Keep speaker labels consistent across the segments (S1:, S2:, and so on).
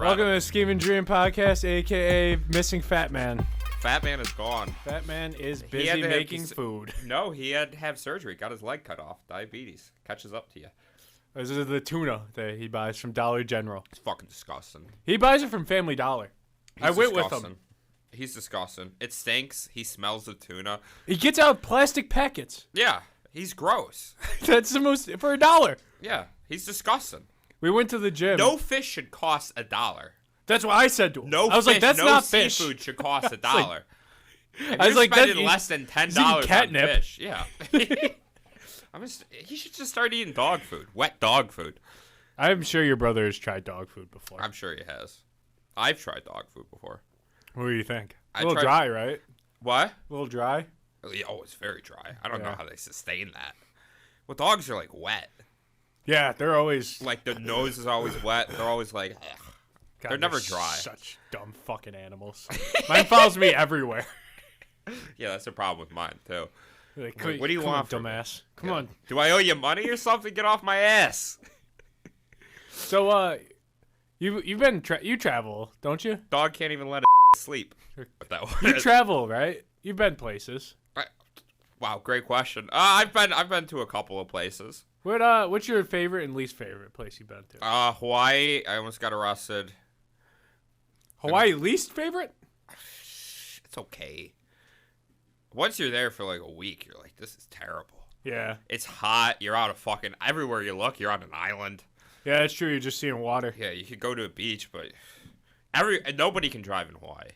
S1: Welcome to the Schemin and Dreamin podcast, a.k.a. Missing Fat Man.
S2: Fat Man is gone.
S1: Fat Man is busy making food.
S2: No, he had to have surgery. Got his leg cut off. Diabetes. Catches up to you.
S1: This is the tuna that he buys from Dollar General.
S2: It's fucking disgusting.
S1: He buys it from Family Dollar. I went with him.
S2: He's disgusting. It stinks. He smells the tuna.
S1: He gets out plastic packets.
S2: Yeah, he's gross.
S1: That's the most, for $1.
S2: Yeah, he's disgusting.
S1: We went to the gym.
S2: No fish should cost $1.
S1: That's what I said to him.
S2: No
S1: I was
S2: fish,
S1: like, that's
S2: no
S1: not
S2: seafood
S1: fish.
S2: should cost $1.
S1: I was like, that's
S2: less than $10 on fish. Yeah. He should just start eating dog food. Wet dog food.
S1: I'm sure your brother has tried dog food before.
S2: I'm sure he has. I've tried dog food before.
S1: What do you think? A little dry, right?
S2: What?
S1: A little dry?
S2: Oh, it's very dry. I don't know how they sustain that. Well, dogs are like wet.
S1: Yeah, they're always...
S2: Like, the nose is always wet. They're always like...
S1: God,
S2: they're never dry.
S1: Such dumb fucking animals. Mine follows me everywhere.
S2: Yeah, that's a problem with mine, too.
S1: Like,
S2: what do you want from
S1: dumbass? Come on.
S2: Do I owe you money or something? Get off my ass.
S1: So, you travel, don't you?
S2: Dog can't even let sleep. But that
S1: You travel, right? You've been places.
S2: Wow, great question. I've been to a couple of places.
S1: What's your favorite and least favorite place you've been to?
S2: Hawaii. I almost got arrested.
S1: Hawaii, least favorite?
S2: It's okay. Once you're there for like a week, you're like, this is terrible.
S1: Yeah.
S2: It's hot. You're out of fucking everywhere you look. You're on an island.
S1: Yeah, that's true. You're just seeing water.
S2: Yeah, you could go to a beach, but nobody can drive in Hawaii.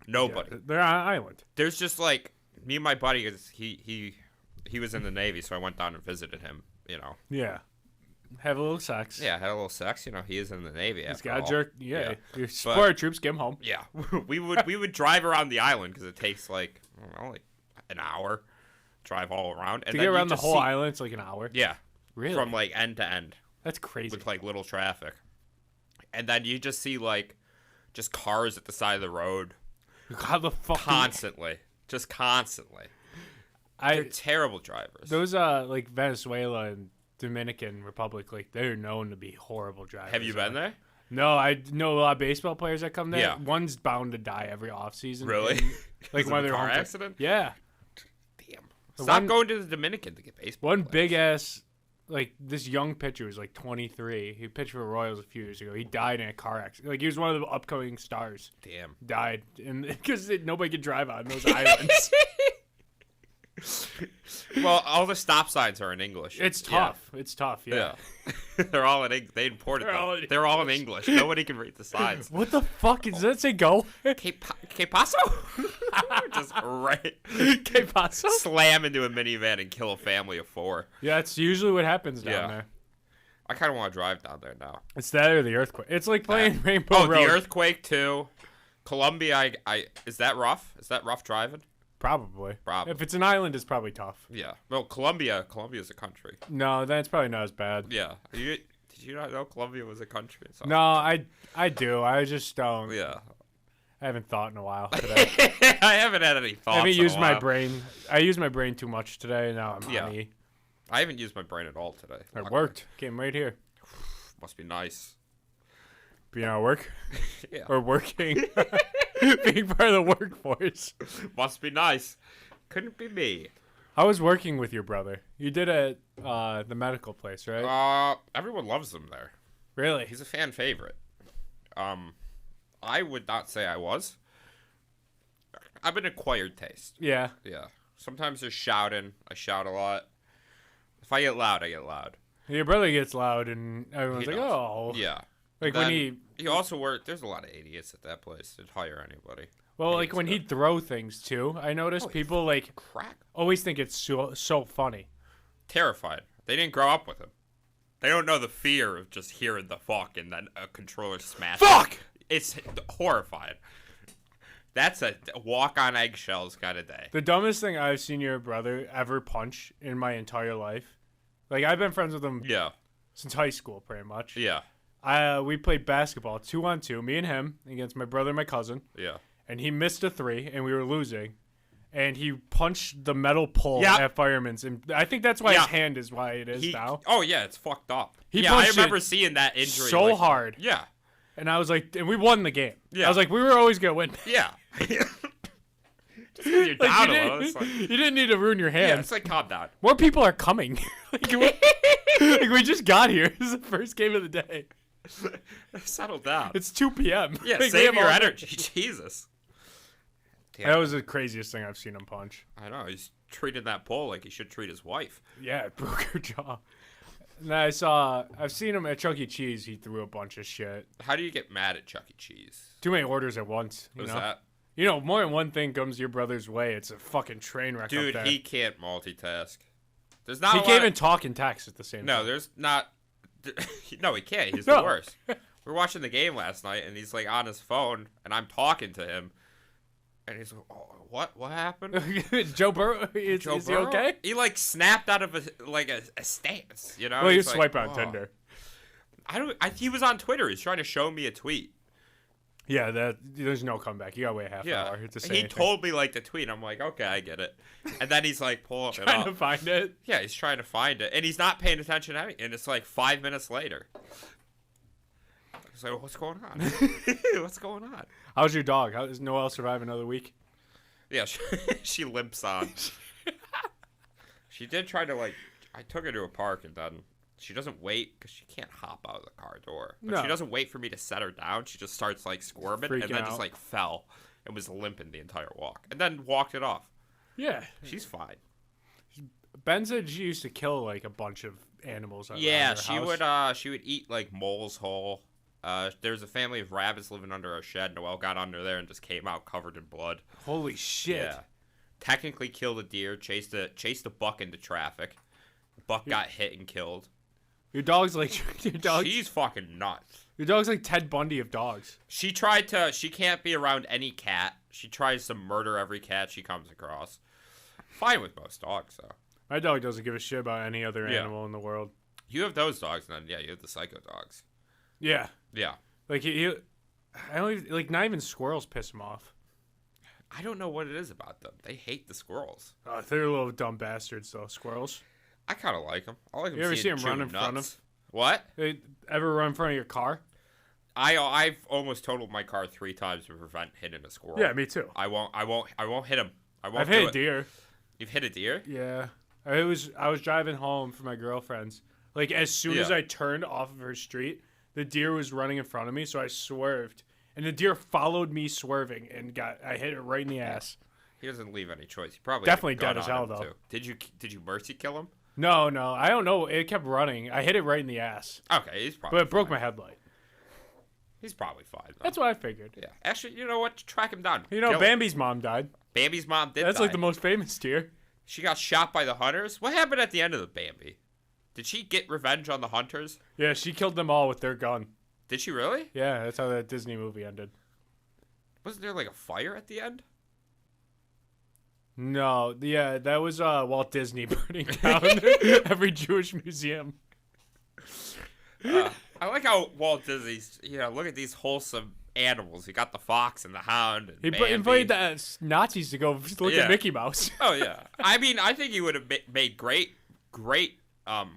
S2: Nobody.
S1: Yeah, they're on an island.
S2: There's just like me and my buddy. He was in the Navy, so I went down and visited him. You know.
S1: Yeah. Have a little sex.
S2: Yeah, had a little sex. You know, he is in the Navy.
S1: He's got a jerk. Yeah. You support
S2: But
S1: our troops. Get him home.
S2: Yeah, we would drive around the island because it takes like an hour, drive all around. And
S1: to get around the whole island, it's like an hour.
S2: Yeah.
S1: Really?
S2: From like end to end.
S1: That's crazy.
S2: With like little traffic, and then you just see like just cars at the side of the road.
S1: How the fuck?
S2: Constantly. They're terrible drivers.
S1: Those like Venezuela and Dominican Republic, like they're known to be horrible drivers.
S2: Have you been there?
S1: No, I know a lot of baseball players that come there.
S2: Yeah.
S1: One's bound to die every offseason.
S2: Really?
S1: Like one of their
S2: car accident?
S1: Yeah.
S2: Damn. Stop going to the Dominican to get baseball.
S1: One big ass, like this young pitcher was like 23. He pitched for the Royals a few years ago. He died in a car accident. Like he was one of the upcoming stars.
S2: Damn.
S1: Died, and because nobody could drive on those islands.
S2: Well, all the stop signs are in English.
S1: It's tough. Yeah. It's tough. Yeah.
S2: They're all in. They imported them. They're all in English. Nobody can read the signs.
S1: What the fuck does that say? Go.
S2: Que paso? Just right.
S1: Que paso?
S2: Slam into a minivan and kill a family of 4.
S1: Yeah, that's usually what happens down there.
S2: I kind of want to drive down there now.
S1: It's that or the earthquake. It's like playing Rainbow Road.
S2: Oh, the earthquake too. Colombia. Is that rough? Is that rough driving?
S1: Probably. If it's an island, it's probably tough.
S2: Yeah. Well, Colombia's a country.
S1: No, then it's probably not as bad.
S2: Yeah. Did you not know Colombia was a country?
S1: No, I do. I just don't.
S2: Yeah.
S1: I haven't thought in a while today.
S2: I haven't had any thoughts.
S1: I haven't used my brain. I used my brain too much today. Now I'm on E.
S2: I haven't used my brain at all today.
S1: It worked. Came right here.
S2: Must be nice.
S1: Being out of work?
S2: Yeah.
S1: Or working. Being part of the workforce.
S2: Must be nice. Couldn't be me.
S1: I was working with your brother. You did at the medical place, right?
S2: Everyone loves him there.
S1: Really?
S2: He's a fan favorite. I would not say I was. I'm an acquired taste.
S1: Yeah.
S2: Yeah. Sometimes there's shouting. I shout a lot. If I get loud, I get loud.
S1: Your brother gets loud, and everyone's like, "Oh."
S2: Yeah.
S1: Like
S2: then,
S1: when
S2: he also worked. There's a lot of idiots at that place. They'd hire anybody.
S1: Well, like when he'd throw things too, I noticed people like always think it's so funny.
S2: Terrified. They didn't grow up with him. They don't know the fear of just hearing the fuck and then a controller smash.
S1: Fuck!
S2: It's horrifying. That's a walk on eggshells kind of day.
S1: The dumbest thing I've seen your brother ever punch in my entire life. Like I've been friends with him since high school, pretty much.
S2: Yeah.
S1: We played basketball 2-on-2, me and him, against my brother and my cousin.
S2: Yeah.
S1: And he missed a 3, and we were losing. And he punched the metal pole at Fireman's. And I think that's why his hand is why it is now.
S2: Oh, yeah, it's fucked up.
S1: I
S2: remember seeing that injury.
S1: So hard.
S2: Yeah.
S1: And I was like, and we won the game.
S2: Yeah.
S1: I was like, we were always gonna win.
S2: Yeah. Just because you're down a little. It's like,
S1: You didn't need to ruin your hand.
S2: yeah, it's like calm down.
S1: More people are coming. like we just got here. This is the first game of the day.
S2: Settle down.
S1: It's 2 p.m.
S2: Yeah,
S1: Like, we
S2: save
S1: have
S2: your
S1: all-
S2: energy. Jesus. Damn.
S1: That was the craziest thing I've seen him punch.
S2: I know. He's treating that pole like he should treat his wife.
S1: Yeah, it broke her jaw. And I've seen him at Chuck E. Cheese. He threw a bunch of shit.
S2: How do you get mad at Chuck E. Cheese?
S1: Too many orders at once.
S2: What is that?
S1: You know, more than one thing comes your brother's way. It's a fucking train wreck
S2: Dude,
S1: up there.
S2: he can't multitask. There's not
S1: He
S2: a
S1: can't
S2: lot
S1: even talk and text at the same
S2: No,
S1: time.
S2: there's not. No, he can't. He's
S1: No.
S2: the worst. We were watching the game last night, and he's like on his phone, and I'm talking to him, and he's like, "Oh, what? What happened?"
S1: Joe Burrow, is he
S2: Burrow?
S1: okay?
S2: He like snapped out of a stance, you know.
S1: Well, he
S2: He's
S1: was
S2: like,
S1: swiping on
S2: "Oh."
S1: Tinder.
S2: He was on Twitter. He's trying to show me a tweet.
S1: Yeah, there's no comeback. You gotta wait half an
S2: Yeah,
S1: hour to say
S2: he
S1: anything.
S2: told me like the tweet. I'm like, okay, I get it. And then he's like, pulling it
S1: Trying to
S2: up.
S1: find it.
S2: Yeah, he's trying to find it, and he's not paying attention to anything. And it's like 5 minutes later. He's like, what's going on? What's going on?
S1: How's your dog? How does Noelle survive another week?
S2: Yeah, she limps on. She did try to I took her to a park, and then she doesn't wait because she can't hop out of the car door. But
S1: No.
S2: she doesn't wait for me to set her down. She just starts squirming,
S1: Freaking
S2: and then
S1: out.
S2: just fell and was limping the entire walk, and then walked it off.
S1: Yeah.
S2: She's fine.
S1: Ben said she used to kill a bunch of animals. Around
S2: Yeah,
S1: her
S2: she
S1: house.
S2: would eat moles whole. There's a family of rabbits living under our shed. Noelle got under there and just came out covered in blood.
S1: Holy shit.
S2: Yeah. Technically killed a deer, chased a buck into traffic. Buck got hit and killed.
S1: Your dog's
S2: She's fucking nuts.
S1: Your dog's like Ted Bundy of dogs.
S2: She can't be around any cat. She tries to murder every cat she comes across. Fine with most dogs, though.
S1: My dog doesn't give a shit about any other
S2: Yeah.
S1: animal in the world.
S2: You have those dogs, and then, yeah, you have the psycho dogs.
S1: Yeah.
S2: Yeah.
S1: Like, I don't even, not even squirrels piss him off.
S2: I don't know what it is about them. They hate the squirrels.
S1: They're little dumb bastards, though, squirrels.
S2: I kind of like them. I like them.
S1: You ever see
S2: them
S1: them run in front of?
S2: What?
S1: They ever run in front of your car?
S2: I've almost totaled my car 3 times to prevent hitting a squirrel.
S1: Yeah, me too.
S2: I won't hit him. I won't.
S1: I've hit a deer.
S2: You've hit a deer?
S1: Yeah. I was driving home from my girlfriend's. Like, as soon as
S2: Yeah.
S1: I turned off of her street, the deer was running in front of me, so I swerved. And the deer followed me swerving, and I hit it right in the ass.
S2: He doesn't leave any choice. He probably
S1: Definitely
S2: had a gun
S1: dead as
S2: on
S1: hell,
S2: him,
S1: though.
S2: too. Did you mercy kill him?
S1: No, I don't know. It kept running. I hit it right in the ass.
S2: Okay, he's probably.
S1: But it broke
S2: fine.
S1: my headlight.
S2: He's probably fine. Though.
S1: That's what I figured.
S2: Yeah. Actually, you know what? Track him down.
S1: You know,
S2: Kill him.
S1: Bambi's mom died.
S2: Bambi's mom did.
S1: That's
S2: die.
S1: like the most famous deer.
S2: She got shot by the hunters. What happened at the end of the Bambi? Did she get revenge on the hunters?
S1: Yeah, she killed them all with their gun.
S2: Did she really?
S1: Yeah, that's how that Disney movie ended.
S2: Wasn't there a fire at the end?
S1: No, yeah, that was Walt Disney burning down every Jewish museum.
S2: I like how Walt Disney's, look at these wholesome animals. You got the fox and the hound. And
S1: He
S2: Bambi.
S1: invited the Nazis to go look
S2: Yeah.
S1: at Mickey Mouse.
S2: Oh yeah. I mean, I think he would have made great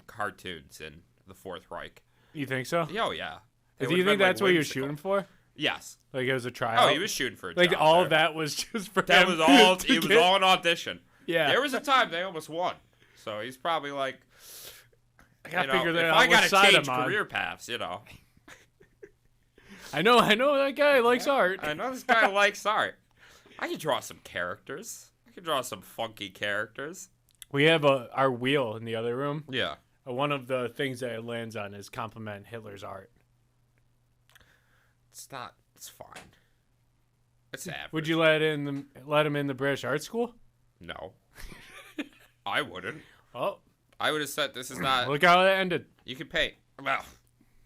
S2: cartoons in the Fourth Reich.
S1: You think so?
S2: Oh yeah. They
S1: Do you
S2: would've
S1: think
S2: been,
S1: that's what he was
S2: whimsical.
S1: shooting for?
S2: Yes.
S1: Like it was a tryout?
S2: Oh, he was shooting for a
S1: Like
S2: job
S1: all
S2: there.
S1: of that was just for
S2: That
S1: him
S2: was all.
S1: to
S2: It was
S1: get-
S2: all an audition.
S1: Yeah.
S2: There was a time they almost won. So he's probably like,
S1: I gotta figure that
S2: if
S1: out.
S2: I
S1: what
S2: gotta
S1: side
S2: change
S1: I'm on.
S2: career paths,
S1: I know that guy likes art.
S2: I know this guy likes art. I could draw some characters. I could draw some funky characters.
S1: We have our wheel in the other room.
S2: Yeah.
S1: One of the things that it lands on is compliment Hitler's art.
S2: It's not. It's fine. It's average.
S1: Would you let him in the British art school?
S2: No. I wouldn't.
S1: Oh,
S2: I would have said this is not.
S1: look how it ended.
S2: You could pay. Well,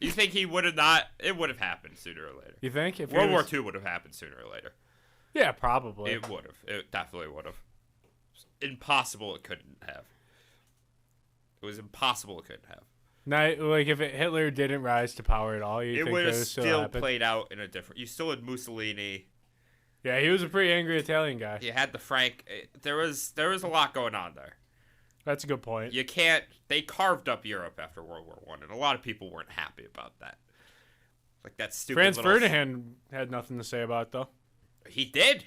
S2: you think he would have not? It would have happened sooner or later.
S1: You think? If
S2: World
S1: he
S2: War
S1: was-
S2: II would have happened sooner or later.
S1: Yeah, probably.
S2: It would have. It definitely would have. Impossible it couldn't have. It was impossible it couldn't have.
S1: Not, like if Hitler didn't rise to power at all, you
S2: It
S1: think
S2: would
S1: that
S2: have
S1: would
S2: still
S1: happen?
S2: played out in a different. You still had Mussolini.
S1: Yeah, he was a pretty angry Italian guy.
S2: You had the Frank. There was a lot going on there.
S1: That's a good point.
S2: You can't. They carved up Europe after World War I, and a lot of people weren't happy about that. Like that stupid
S1: Franz
S2: little...
S1: Ferdinand had nothing to say about it, though.
S2: He did.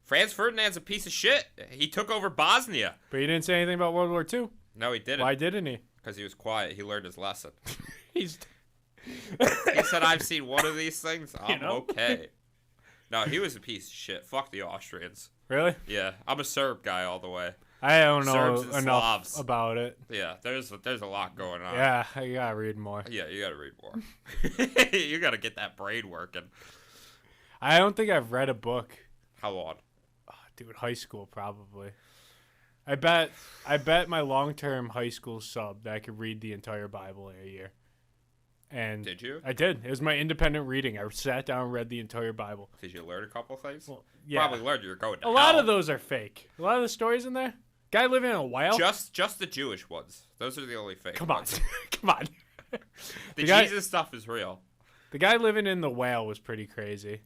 S2: Franz Ferdinand's a piece of shit. He took over Bosnia.
S1: But he didn't say anything about World War II.
S2: No, he didn't.
S1: Why didn't he?
S2: Because he was quiet. He learned his lesson.
S1: He's...
S2: He said, I've seen one of these things. I'm
S1: You know?
S2: okay. No, he was a piece of shit. Fuck the Austrians.
S1: Really?
S2: Yeah, I'm a Serb guy all the way.
S1: I don't know
S2: Serbs and
S1: enough
S2: Slavs.
S1: about it.
S2: Yeah, there's a lot going on.
S1: Yeah, I gotta read more.
S2: Yeah, you gotta read more. You gotta get that brain working.
S1: I don't think I've read a book.
S2: How long?
S1: Oh, dude, high school probably. I bet my long-term high school sub that I could read the entire Bible in a year. And
S2: Did you?
S1: I did. It was my independent reading. I sat down and read the entire Bible.
S2: Did you learn a couple things?
S1: Well, yeah.
S2: Probably learned you're going to
S1: A lot
S2: hell.
S1: of those are fake. A lot of the stories in there. Guy living in a whale.
S2: Just the Jewish ones. Those are the only fake
S1: Come on,
S2: ones.
S1: come on.
S2: The
S1: guy-
S2: Jesus stuff is real.
S1: The guy living in the whale was pretty crazy.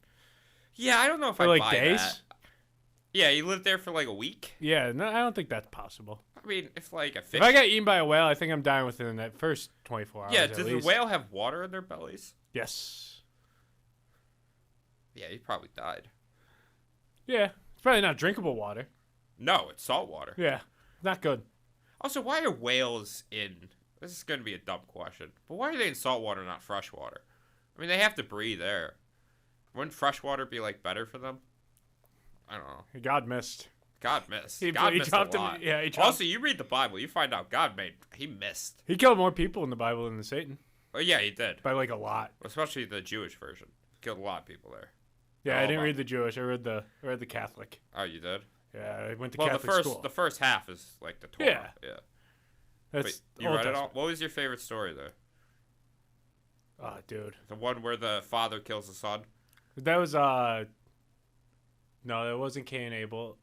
S2: Yeah, I don't know if
S1: For
S2: I
S1: like
S2: buy
S1: days.
S2: that. Yeah, he lived there for like a week.
S1: Yeah, no, I don't think that's possible.
S2: I mean, if like a fish.
S1: If I got eaten by a whale, I think I'm dying within that first 24 hours.
S2: yeah,
S1: at
S2: does the
S1: least.
S2: whale have water in their bellies?
S1: Yes.
S2: Yeah, he probably died.
S1: Yeah, it's probably not drinkable water.
S2: No, it's salt water.
S1: Yeah, not good.
S2: Also, why are whales in... This is going to be a dumb question. But why are they in salt water, not fresh water? I mean, they have to breathe air. Wouldn't fresh water be, like, better for them? I don't know.
S1: God missed.
S2: God missed.
S1: He
S2: God missed a
S1: dropped him-
S2: lot.
S1: yeah, he dropped-
S2: Also, you read the Bible, you find out God he missed.
S1: He killed more people in the Bible than Satan
S2: Oh, yeah, he did.
S1: by like a lot.
S2: Especially the Jewish version. Killed a lot of people there.
S1: Yeah,
S2: Oh,
S1: I didn't
S2: wow.
S1: read the Jewish. I read the Catholic.
S2: Oh, you did?
S1: Yeah, I went to
S2: Well,
S1: Catholic school.
S2: the first half is, like, the Torah.
S1: Yeah.
S2: Yeah.
S1: That's
S2: Wait, you
S1: Old
S2: read it all?
S1: Testament.
S2: What was your favorite story there?
S1: Oh, dude,
S2: The one where the father kills the son?
S1: that was no, that wasn't Cain and Abel.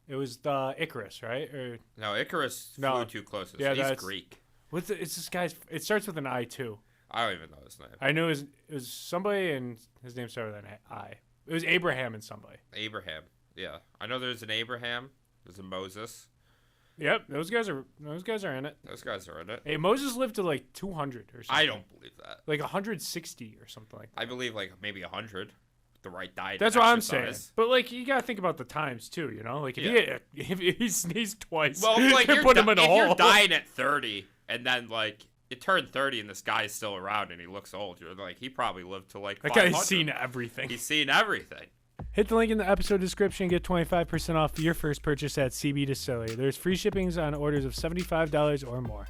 S1: It was the Icarus, right? Or
S2: No, Icarus
S1: No.
S2: flew too close.
S1: Yeah,
S2: He's
S1: that's-
S2: Greek.
S1: what's it's this guy's? It starts with an I too.
S2: I don't even know his name.
S1: I knew it was somebody, and his name started with an I. It was Abraham and somebody.
S2: Abraham. Yeah. I know there's an Abraham. There's a Moses.
S1: Yep, those guys are in it.
S2: Those guys are in it.
S1: Hey, Moses lived to like 200 or something.
S2: I don't believe that.
S1: Like 160 or something like that.
S2: I believe like maybe 100. The right diet.
S1: That's
S2: and
S1: what I'm
S2: exercise.
S1: saying. But like you gotta think about the times too, you know? Like if he sneezed twice,
S2: Well, like
S1: they put him in a
S2: if
S1: hole.
S2: you're dying at 30 and then like you turn 30 and this guy's still around and he looks old, you're like he probably lived to like
S1: That
S2: 500.
S1: guy's seen everything.
S2: He's seen everything.
S1: Hit the link in the episode description and get 25% off your first purchase at CBDistillery. There's free shippings on orders of $75 or more.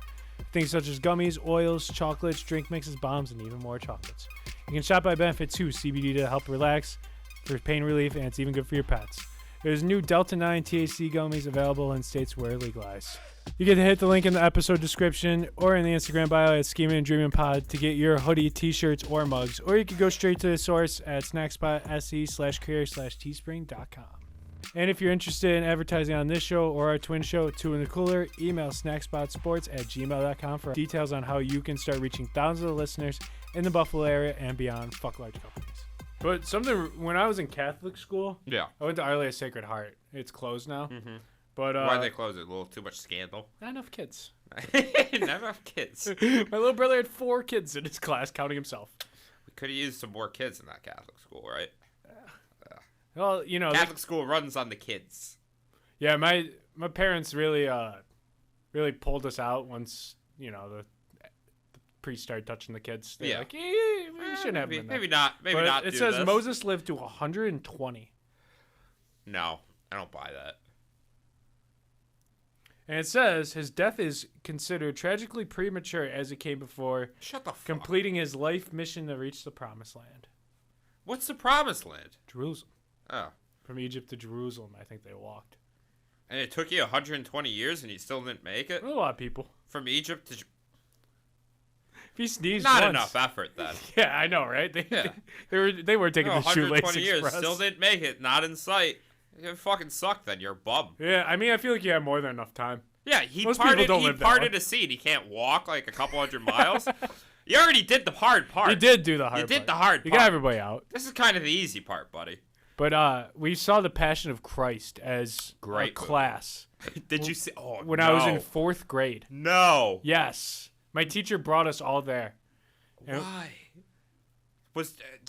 S1: Things such as gummies, oils, chocolates, drink mixes, bombs, and even more chocolates. You can shop by benefit too. CBD to help relax, for pain relief, and it's even good for your pets. There's new Delta 9 THC gummies available in states where legalized. You get to hit the link in the episode description or in the Instagram bio at Schemin and Dreamin Pod to get your hoodie, t-shirts, or mugs. Or you could go straight to the source at snackspot.se/career/teespring.com. And if you're interested in advertising on this show or our twin show, Two in the Cooler, email snackspotsports@gmail.com for details on how you can start reaching thousands of listeners in the Buffalo area and beyond. Fuck large companies. But something, when I was in Catholic school,
S2: Yeah.
S1: I went to Our Lady of Sacred Heart. It's closed now.
S2: Mm-hmm.
S1: But
S2: Why'd they close it? A little too much scandal.
S1: not enough kids.
S2: Not enough kids.
S1: My little brother had 4 kids in his class, counting himself.
S2: We could have used some more kids in that Catholic school, right?
S1: Well, you know,
S2: Catholic school runs on the kids.
S1: yeah, my parents really pulled us out once, you know, the priest started touching the kids. They're
S2: Yeah.
S1: like, we shouldn't have them in there.
S2: Maybe not. Maybe
S1: But
S2: not.
S1: it
S2: do
S1: says
S2: this.
S1: Moses lived to 120.
S2: No, I don't buy that.
S1: And it says his death is considered tragically premature as it came before
S2: Shut the fuck.
S1: completing his life mission to reach the promised land.
S2: What's the promised land?
S1: Jerusalem.
S2: Oh.
S1: From Egypt to Jerusalem, I think they walked.
S2: And it took you 120 years and you still didn't make it?
S1: A lot of people.
S2: From Egypt to...
S1: If he sneezed
S2: Not
S1: once,
S2: enough effort then.
S1: Yeah, I know, right?
S2: Yeah.
S1: they were taking
S2: No,
S1: the shoelace
S2: 120 years,
S1: express.
S2: still didn't make it. Not in sight. It fucking sucked then. You're a bum.
S1: Yeah, I mean, I feel like you have more than enough time.
S2: Yeah, he
S1: Most people
S2: parted,
S1: don't
S2: he
S1: live that
S2: parted
S1: long.
S2: a seat. He can't walk like a couple hundred miles. You already did the hard part.
S1: You did do the hard part.
S2: You did the hard
S1: You
S2: part.
S1: got everybody out.
S2: This is kind of the easy part, buddy.
S1: But we saw the Passion of Christ as
S2: Great
S1: a class
S2: Did you see? Oh,
S1: when
S2: no.
S1: I was in 4th grade.
S2: No.
S1: Yes. My teacher brought us all there. And
S2: Why?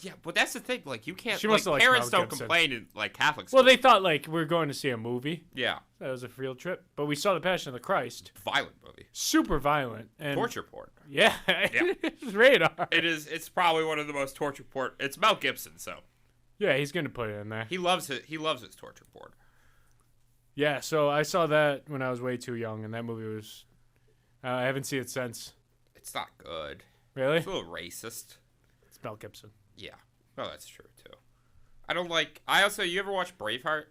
S2: Yeah, but that's the thing. Like, you can't.
S1: She
S2: Like,
S1: must have liked
S2: parents
S1: Mel
S2: don't
S1: Gibson.
S2: complain in like Catholic
S1: Well,
S2: schools.
S1: they thought like we're going to see a movie.
S2: Yeah,
S1: That was a field trip, but we saw The Passion of the Christ.
S2: violent movie,
S1: Super violent and
S2: torture porn.
S1: Yeah, it's radar.
S2: It is. It's probably one of the most torture porn. It's Mel Gibson, so
S1: Yeah, he's gonna put it in there.
S2: he loves it. He loves his torture porn.
S1: Yeah, so I saw that when I was way too young, and that movie was. I haven't seen it since.
S2: It's not good.
S1: Really?
S2: It's a little racist.
S1: It's Mel Gibson.
S2: Yeah. Oh, that's true too. I don't like. I also. You ever watch Braveheart?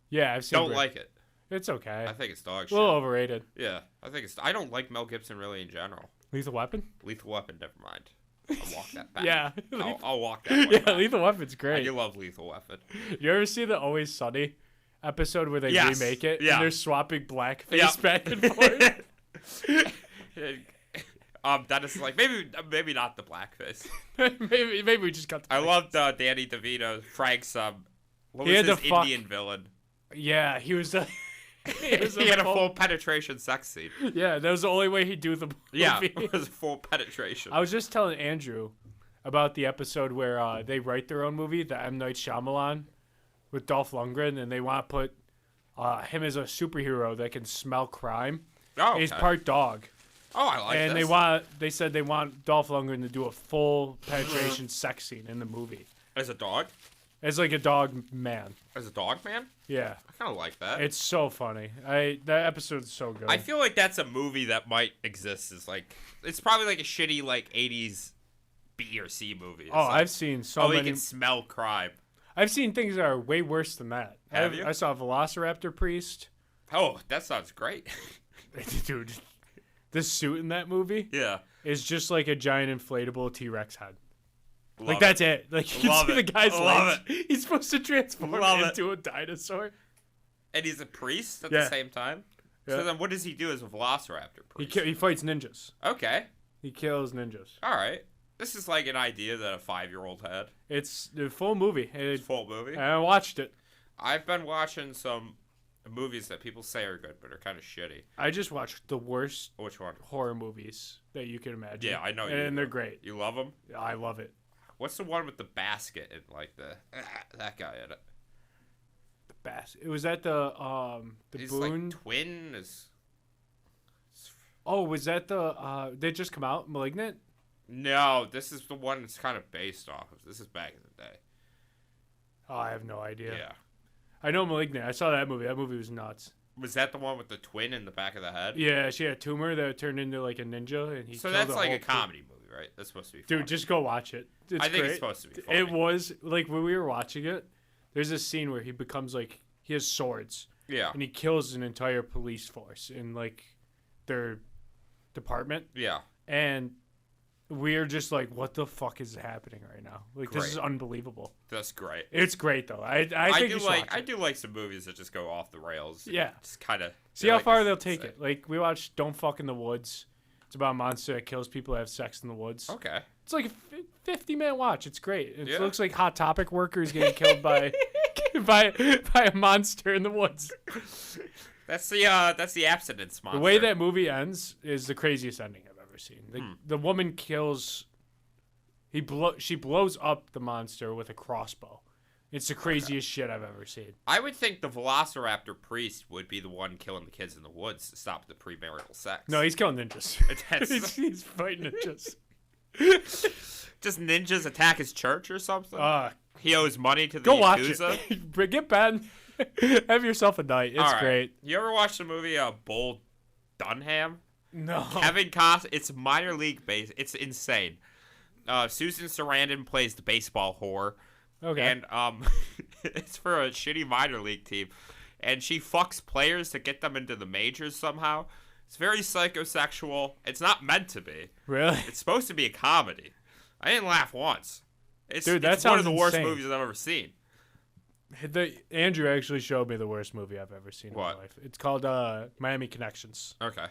S1: Yeah, I've seen.
S2: Don't like it.
S1: It's okay.
S2: I think it's dog
S1: A
S2: shit.
S1: little overrated.
S2: Yeah, I think it's. I don't like Mel Gibson really in general.
S1: Lethal Weapon?
S2: Lethal Weapon, never mind. I'll walk that back.
S1: Yeah.
S2: I'll walk that way
S1: Yeah,
S2: back.
S1: Lethal Weapon's
S2: I
S1: great.
S2: do love Lethal Weapon.
S1: You ever see the Always Sunny episode where they
S2: Yes.
S1: remake it?
S2: Yeah.
S1: And they're swapping blackface
S2: Yeah.
S1: back and forth?
S2: That is like maybe not the blackface.
S1: maybe we just got the
S2: I loved Danny DeVito, Frank's what
S1: He
S2: was
S1: had
S2: his
S1: to fuck-
S2: Indian villain?
S1: Yeah, he was a...
S2: He had a full penetration sex scene.
S1: Yeah, that was the only way he'd do the movie.
S2: Yeah, it was a full penetration.
S1: I was just telling Andrew about the episode where they write their own movie, the M. Night Shyamalan, with Dolph Lundgren, and they want to put him as a superhero that can smell crime.
S2: Oh,
S1: And he's
S2: okay.
S1: part dog.
S2: Oh, I like
S1: And
S2: this.
S1: they said they want Dolph Lundgren to do a full penetration sex scene in the movie.
S2: As a dog?
S1: As like a dog man.
S2: As a dog man?
S1: Yeah.
S2: I kind of like that.
S1: It's so funny. That episode's so good.
S2: I feel like that's a movie that might exist. Is like it's probably like a shitty like 80s B or C movie. It's like,
S1: I've seen so
S2: oh, he
S1: many.
S2: can smell crime.
S1: I've seen things that are way worse than that.
S2: Have you?
S1: I saw Velociraptor Priest.
S2: Oh, that sounds great.
S1: Dude, the suit in that movie
S2: Yeah.
S1: is just like a giant inflatable T-Rex head.
S2: Love
S1: Like
S2: it.
S1: that's it. Like you can
S2: Love
S1: see the
S2: it.
S1: guy's
S2: Love
S1: legs. He's supposed to transform
S2: Love it.
S1: into a dinosaur.
S2: And he's a priest at
S1: Yeah.
S2: the same time.
S1: Yeah.
S2: So then what does he do as a velociraptor priest?
S1: He fights ninjas.
S2: Okay.
S1: He kills ninjas.
S2: All right. This is like an idea that a 5-year-old had.
S1: It's the full movie.
S2: It's full movie.
S1: I watched it.
S2: I've been watching some movies that people say are good but are kind of shitty.
S1: I just watched the worst
S2: Which one?
S1: horror movies that you can imagine.
S2: Yeah, I know.
S1: And they're
S2: do.
S1: great.
S2: You love them?
S1: I love it.
S2: What's the one with the basket and like that guy in it?
S1: The best. It was at the
S2: He's
S1: Boone.
S2: like twin is.
S1: Oh, was that the they just come out Malignant?
S2: No, this is the one that's kind of based off of. This is back in the day.
S1: Oh, I have no idea.
S2: Yeah.
S1: I know Malignant. I saw that movie. That movie was nuts.
S2: Was that the one with the twin in the back of the head?
S1: Yeah, she had a tumor that turned into like a ninja, and he.
S2: So
S1: killed
S2: that's
S1: the
S2: like
S1: whole
S2: a comedy movie, right? That's supposed to be funny.
S1: Dude, just go watch it. It's
S2: I think
S1: great.
S2: it's supposed to be funny.
S1: It was like when we were watching it. There's a scene where he becomes like he has swords
S2: Yeah.
S1: and he kills an entire police force in like their department,
S2: Yeah.
S1: and we're just like, what the fuck is happening right now? Like this is
S2: Great.
S1: unbelievable.
S2: That's great.
S1: It's great though. I think
S2: I
S1: you
S2: do
S1: should
S2: like
S1: watch
S2: I
S1: it.
S2: do like some movies that just go off the rails. and
S1: Yeah.
S2: Just kind of
S1: See how far they'll take it. Like we watched Don't Fuck in the Woods. It's about a monster that kills people that have sex in the woods.
S2: Okay.
S1: It's like a 50-minute watch. It's great. It
S2: Yeah.
S1: looks like Hot Topic workers getting killed by by a monster in the woods.
S2: That's the abstinence monster.
S1: The way that movie ends is the craziest ending I've ever seen. The woman kills. She blows up the monster with a crossbow. It's the craziest shit I've ever seen.
S2: I would think the Velociraptor priest would be the one killing the kids in the woods to stop the premarital sex.
S1: No, he's killing ninjas.
S2: That's-
S1: he's fighting ninjas.
S2: Just ninjas attack his church or something. He owes money to the
S1: Go watch
S2: Yakuza.
S1: it. Get Ben. Have yourself a night. It's
S2: All right.
S1: great.
S2: You ever watch the movie Bull Dunham?
S1: No.
S2: Kevin Costner. It's minor league base. It's insane. Susan Sarandon plays the baseball whore.
S1: Okay.
S2: And it's for a shitty minor league team. And she fucks players to get them into the majors somehow. It's very psychosexual. It's not meant to be.
S1: Really?
S2: It's supposed to be a comedy. I didn't laugh once.
S1: Dude, that
S2: it's one of the
S1: sounds
S2: worst
S1: insane.
S2: movies I've ever seen.
S1: Andrew actually showed me the worst movie I've ever seen in
S2: What?
S1: my life. It's called Miami Connections.
S2: Okay.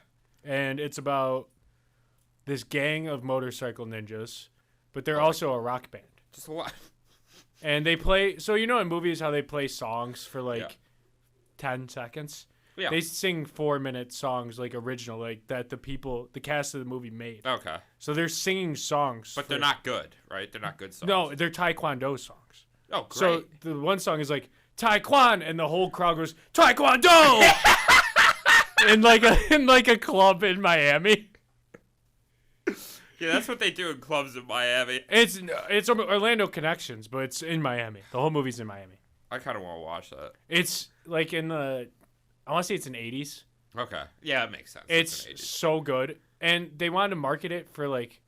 S1: And it's about this gang of motorcycle ninjas, but they're also a rock band.
S2: Just a lot.
S1: And they play, so you know in movies how they play songs for like
S2: Yeah.
S1: 10 seconds?
S2: Yeah.
S1: They sing 4-minute songs like original, like that the cast of the movie made.
S2: Okay.
S1: So they're singing songs.
S2: But they're not good, right? They're not good songs.
S1: No, they're Taekwondo songs.
S2: Oh, great.
S1: So the one song is like Taekwondo, and the whole crowd goes Taekwondo in like a club in Miami.
S2: Yeah, that's what they do in clubs in Miami.
S1: It's Orlando Connections, but it's in Miami. The whole movie's in Miami.
S2: I kind of want to watch that.
S1: It's like I want to say it's in 80s.
S2: Okay. Yeah, it makes sense.
S1: It's so good. And they wanted to market it for like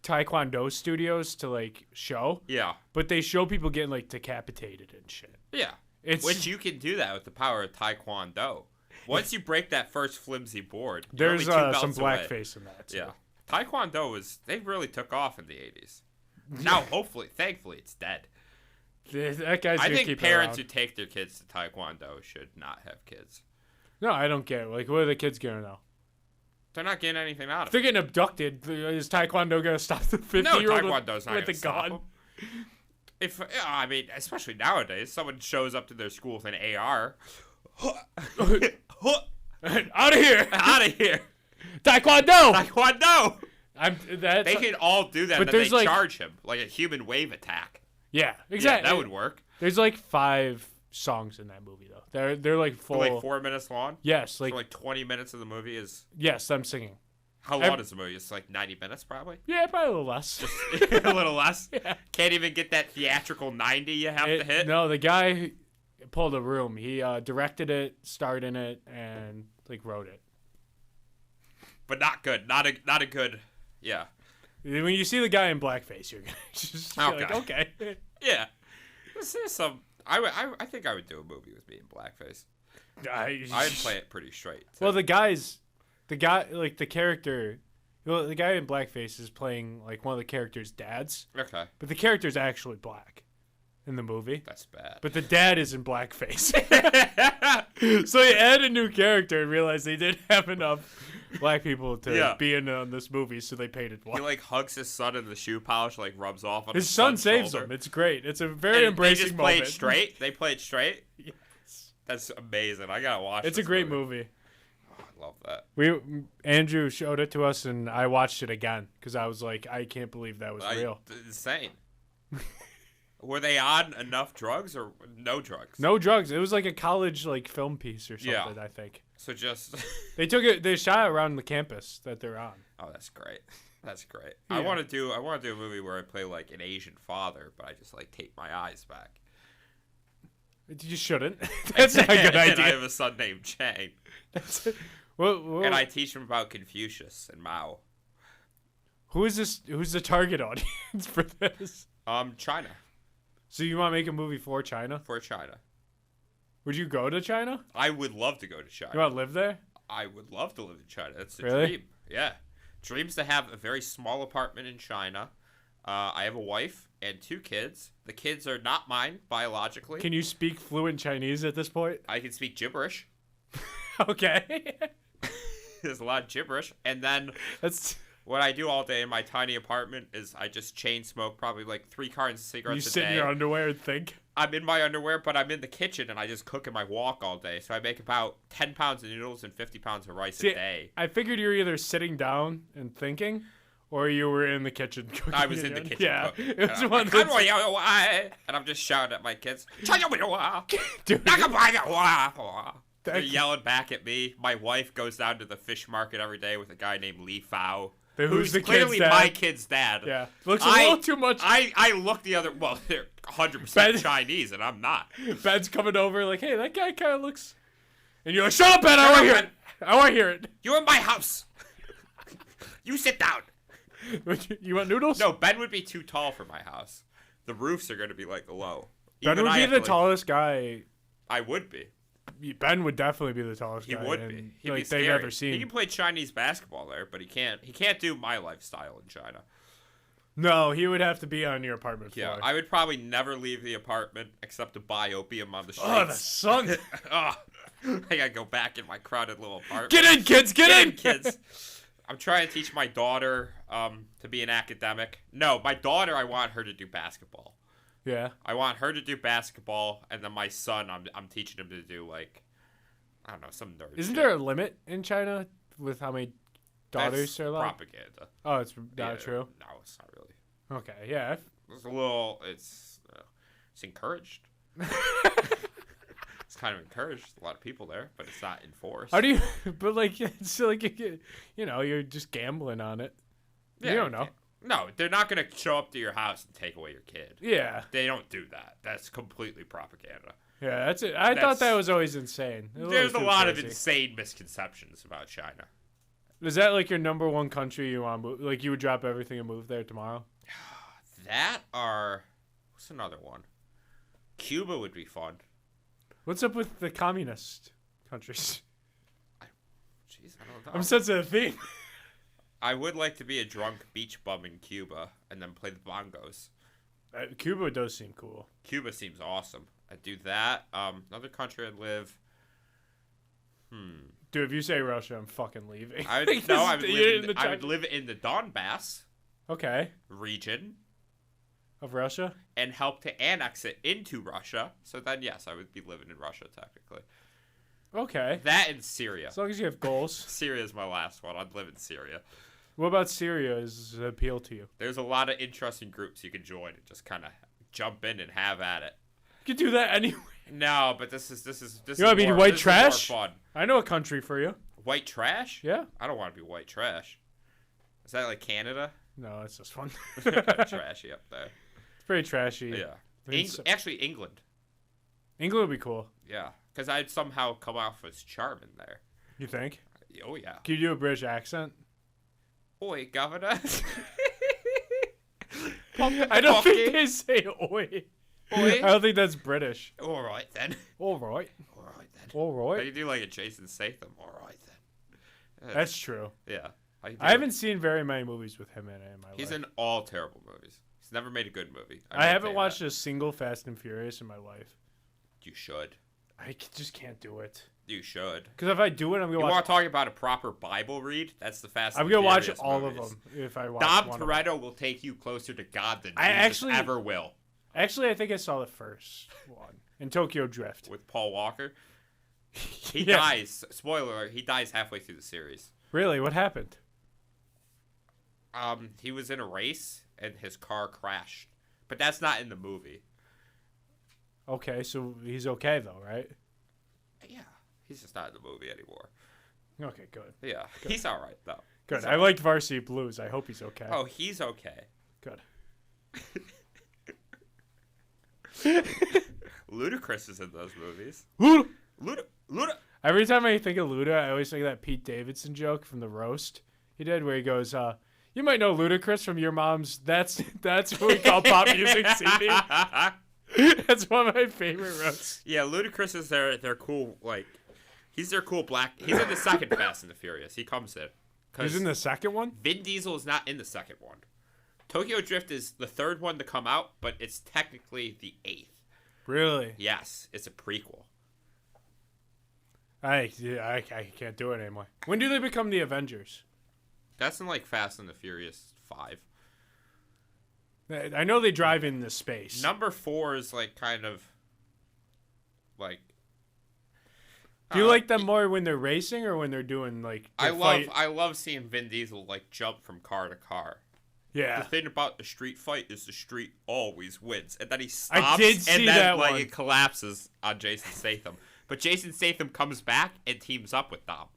S1: Taekwondo studios to like show.
S2: Yeah.
S1: But they show people getting like decapitated and shit.
S2: Yeah. Which you can do that with the power of Taekwondo. Once you break that first flimsy board,
S1: there's some blackface in that.
S2: Too. Yeah. Taekwondo they really took off in the 80s. Now, thankfully, it's dead.
S1: That guy's
S2: I
S1: gonna
S2: think
S1: keep
S2: parents who take their kids to Taekwondo should not have kids.
S1: No, I don't get it. Like, what are the kids gonna know?
S2: They're not getting anything out of it.
S1: If they're getting abducted, is Taekwondo gonna stop the 50-year-old
S2: Taekwondo's not
S1: with a gun?
S2: Them. I mean, especially nowadays, someone shows up to their school with an AR.
S1: Out of here!
S2: Out of here!
S1: Taekwondo!
S2: They can all do that, but then they charge him like a human wave attack.
S1: Yeah, exactly.
S2: Yeah, that would work.
S1: There's like 5 songs in that movie though. They're like full.
S2: Like 4 minutes long.
S1: Yes,
S2: so like 20 minutes of the movie is.
S1: Yes, I'm singing.
S2: How long is the movie? It's like 90 minutes, probably.
S1: Yeah, probably a little less.
S2: Just a little less.
S1: Yeah.
S2: Can't even get that theatrical 90 you have to hit.
S1: No, the guy pulled a room. He directed it, starred in it, and like wrote it.
S2: But not good. Not a good. Yeah.
S1: When you see the guy in blackface, you're gonna just be like, okay.
S2: Yeah. There's some. I think I would do a movie with me in blackface. I'd play it pretty straight. Too.
S1: Well, the character. Well, the guy in blackface is playing like one of the character's dads.
S2: Okay.
S1: But the character's actually black in the movie.
S2: That's bad.
S1: But the dad is in blackface. So they add a new character and realized they didn't have enough black people to be in on this movie, so they painted one.
S2: He like hugs his son and the shoe polish like rubs off on
S1: his son saves
S2: shoulder.
S1: him. It's great. It's a very embracing moment.
S2: They just play it straight? They play it straight?
S1: Yes.
S2: That's amazing. I gotta watch it.
S1: It's a great movie.
S2: Oh, I love that.
S1: Andrew showed it to us, and I watched it again because I was like, I can't believe that was real.
S2: Insane. Were they on enough drugs or no drugs?
S1: No drugs. It was like a college like film piece or something.
S2: Yeah.
S1: I think.
S2: So just
S1: They shot it around the campus that they're on.
S2: Oh, that's great. That's great.
S1: Yeah.
S2: I want to do a movie where I play like an Asian father, but I just like take my eyes back.
S1: You shouldn't. That's not a good idea.
S2: And I have a son named Chang.
S1: Well,
S2: and I teach him about Confucius and Mao.
S1: Who is this? Who's the target audience for this?
S2: China.
S1: So you want to make a movie for China?
S2: For China.
S1: Would you go to China?
S2: I would love to go to China.
S1: You want to live there?
S2: I would love to live in China. That's the
S1: Really?
S2: dream. Yeah. Dreams to have a very small apartment in China. I have a wife and 2 kids. The kids are not mine biologically.
S1: Can you speak fluent Chinese at this point?
S2: I can speak gibberish.
S1: Okay.
S2: There's a lot of gibberish. And then what I do all day in my tiny apartment is I just chain smoke probably like 3 cartons of cigarettes a day.
S1: You sit in your underwear and think?
S2: I'm in my underwear, but I'm in the kitchen and I just cook in my wok all day. So I make about 10 pounds of noodles and 50 pounds of rice a day.
S1: I figured you were either sitting down and thinking, or you were in the kitchen cooking.
S2: I was in the kitchen cooking.
S1: It was one of those...
S2: And I'm just shouting at my kids.
S1: Dude.
S2: They're yelling back at me. My wife goes down to the fish market every day with a guy named Li Fao.
S1: Who's the
S2: clearly
S1: kid's dad?
S2: my kid's dad.
S1: Yeah. Looks a little too much.
S2: I look the other... Well, they're 100% Chinese, and I'm not.
S1: Ben's coming over like, hey, that guy kind of looks... And you're like, shut up, Ben! I want to hear it! I want to hear it!
S2: You're in my house! You sit down!
S1: You want noodles?
S2: No, Ben would be too tall for my house. The roofs are going to be like low.
S1: Ben would be the tallest guy.
S2: I would be.
S1: Ben would definitely be the tallest guy.
S2: He would be. He'd
S1: like
S2: be scary.
S1: they've ever seen.
S2: He can play Chinese basketball there, but he can't do my lifestyle in China.
S1: No, he would have to be on your apartment floor.
S2: Yeah, I would probably never leave the apartment except to buy opium on the streets.
S1: Oh, the sun!
S2: I gotta go back in my crowded little apartment.
S1: Get in, kids! Get in,
S2: kids! I'm trying to teach my daughter to be an academic. No, my daughter, I want her to do basketball.
S1: Yeah.
S2: I want her to do basketball, and then my son, I'm teaching him to do, like, I don't know, some nerd
S1: Isn't
S2: shit.
S1: there a limit in China with how many daughters
S2: That's
S1: are allowed?
S2: propaganda.
S1: Oh, it's not true.
S2: No, it's not really.
S1: Okay, yeah.
S2: It's a little. It's encouraged. It's kind of encouraged. A lot of people there, but it's not enforced.
S1: How do you? But like, it's like you're just gambling on it.
S2: Yeah,
S1: you don't know.
S2: No, they're not gonna show up to your house and take away your kid.
S1: Yeah.
S2: They don't do that. That's completely propaganda.
S1: Yeah, that's it. I thought that was always insane.
S2: There's a lot of insane misconceptions about China.
S1: Is that like your number one country you want to move? Like you would drop everything and move there tomorrow?
S2: What's another one? Cuba would be fun.
S1: What's up with the communist countries?
S2: Jeez, I don't know.
S1: I'm sensing a theme.
S2: I would like to be a drunk beach bum in Cuba and then play the bongos.
S1: Cuba does seem cool.
S2: Cuba seems awesome. I'd do that. Another country I'd live.
S1: Dude, if you say Russia, I'm fucking leaving.
S2: I would live in the Donbass region
S1: of Russia
S2: and help to annex it into Russia. So then, yes, I would be living in Russia technically.
S1: Okay.
S2: That and Syria.
S1: As long as you have goals.
S2: Syria is my last one. I'd live in Syria.
S1: What about Syria is appeal to you?
S2: There's a lot of interesting groups you can join and just kind of jump in and have at it.
S1: You can do that anyway.
S2: No, but this is
S1: You want to be white trash?
S2: More fun.
S1: I know a country for you.
S2: White trash?
S1: Yeah.
S2: I don't want to be white trash. Is that like Canada?
S1: No, it's just fun.
S2: Trashy up there.
S1: It's pretty trashy.
S2: Yeah. Actually, England.
S1: England would be cool.
S2: Yeah, because I'd somehow come off as charming there.
S1: You think?
S2: Oh, yeah.
S1: Can you do a British accent?
S2: Oi, governor.
S1: I don't think they say oi.
S2: Oi.
S1: I don't think that's British.
S2: All right, then.
S1: All right.
S2: All right, then.
S1: All right.
S2: You do like a Jason Statham. All right, then.
S1: That's true.
S2: Yeah.
S1: I haven't seen very many movies with him in it in my life.
S2: He's in all terrible movies. He's never made a good movie.
S1: I haven't watched a single Fast and Furious in my life.
S2: You should.
S1: I just can't do it.
S2: You should.
S1: Because if I do it, I'm gonna watch.
S2: You want to talk about a proper Bible read? That's the Fast.
S1: I'm gonna watch all of them if I watch.
S2: Dom Toretto will take you closer to God than Jesus ever will.
S1: Actually, I think I saw the first one in Tokyo Drift
S2: with Paul Walker. He dies. Spoiler alert: he dies halfway through the series.
S1: Really? What happened?
S2: He was in a race and his car crashed, but that's not in the movie.
S1: Okay, so he's okay though, right?
S2: Yeah, he's just not in the movie anymore.
S1: Okay, good.
S2: Yeah, good. He's all right though.
S1: Good. I liked Varsity Blues. I hope he's okay.
S2: Oh, he's okay.
S1: Good.
S2: Ludacris is in those movies. Luda.
S1: Every time I think of Luda, I always think of that Pete Davidson joke from the roast he did, where he goes, "You might know Ludacris from your mom's. That's what we call pop music CD." That's one of my favorite roasts.
S2: Yeah, Ludacris is their cool, like, he's their cool black. He's in the second Fast and the Furious. He comes in.
S1: He's in the second one?
S2: Vin Diesel is not in the second one. Tokyo Drift is the third one to come out, but it's technically the 8th.
S1: Really?
S2: Yes, it's a prequel.
S1: I can't do it anymore. When do they become the Avengers?
S2: That's in, like, Fast and the Furious 5.
S1: I know they drive into space.
S2: Number 4 is, like, kind of, like...
S1: Do you like them more when they're racing or when they're doing, like, fight?
S2: I love seeing Vin Diesel, like, jump from car to car.
S1: Yeah.
S2: The thing about the street fight is the street always wins. And then he stops,
S1: I did see
S2: and then,
S1: that
S2: like,
S1: one.
S2: it collapses on Jason Statham. But Jason Statham comes back and teams up with Dom.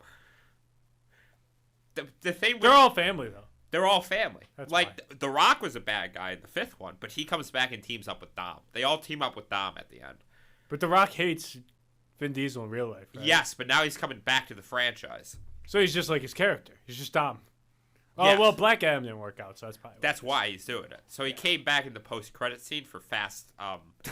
S2: The thing with...
S1: They're all family, though.
S2: They're all family.
S1: That's
S2: like, The Rock was a bad guy in the 5th one, but he comes back and teams up with Dom. They all team up with Dom at the end.
S1: But The Rock hates Vin Diesel in real life, right?
S2: Yes, but now he's coming back to the franchise.
S1: So he's just like his character. He's just Dom. Oh,
S2: yes.
S1: well, Black Adam didn't work out, so that's probably
S2: That's why he's doing it. So he came back in the post-credit scene for Fast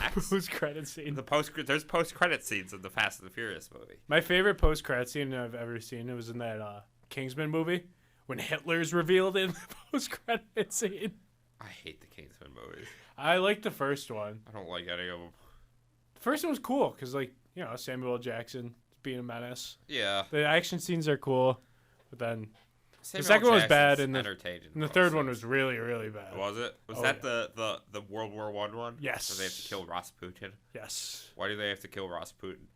S2: X.
S1: Post-credit scene.
S2: There's post-credit scenes in the Fast and the Furious movie.
S1: My favorite post-credit scene I've ever seen, it was in that Kingsman movie when Hitler's revealed in the post-credit scene.
S2: I hate the Kingsman movies.
S1: I like the first one.
S2: I don't like any of them.
S1: The first one was cool because, like, you know, Samuel L. Jackson being a menace.
S2: Yeah.
S1: The action scenes are cool, but then
S2: Samuel
S1: the second one was
S2: Jackson's
S1: bad, and the third one was really, really bad.
S2: Was it? Was that the World War I one?
S1: Yes.
S2: Where they have to kill Rasputin?
S1: Yes.
S2: Why do they have to kill Rasputin?